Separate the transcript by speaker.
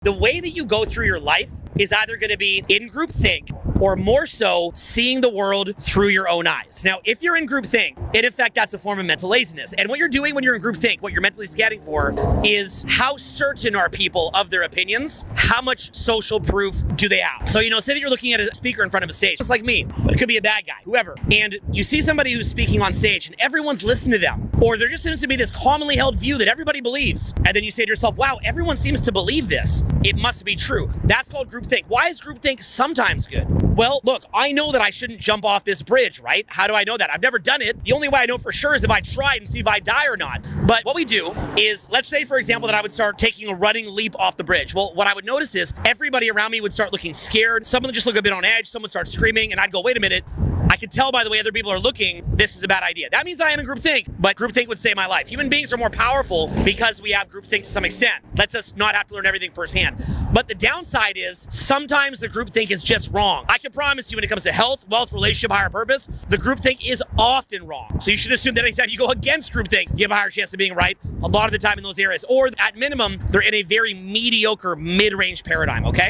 Speaker 1: The way that you go through your life is either going to be in groupthink or more so seeing the world through your own eyes. Now, if you're in groupthink, in effect, that's a form of mental laziness. And what you're doing when you're in groupthink, what you're mentally scanning for is how certain are people of their opinions? How much social proof do they have? So, say that you're looking at a speaker in front of a stage, just like me, but it could be a bad guy, whoever. And you see somebody who's speaking on stage and everyone's listening to them, or there just seems to be this commonly held view that everybody believes. And then you say to yourself, wow, everyone seems to believe this. It must be true. That's called groupthink. Why is groupthink sometimes good? Well, look, I know that I shouldn't jump off this bridge, right? How do I know that? I've never done it. The only way I know for sure is if I try and see if I die or not. But what we do is, let's say, for example, that I would start taking a running leap off the bridge. Well, what I would notice is everybody around me would start looking scared. Someone would just look a bit on edge. Someone would start screaming, and I'd go, wait a minute. I can tell by the way other people are looking, this is a bad idea. That means I am in groupthink, but groupthink would save my life. Human beings are more powerful because we have groupthink to some extent. Lets us not have to learn everything firsthand. But the downside is sometimes the groupthink is just wrong. I can promise you when it comes to health, wealth, relationship, higher purpose, the groupthink is often wrong. So you should assume that anytime you go against groupthink, you have a higher chance of being right a lot of the time in those areas. Or at minimum, they're in a very mediocre mid-range paradigm, okay?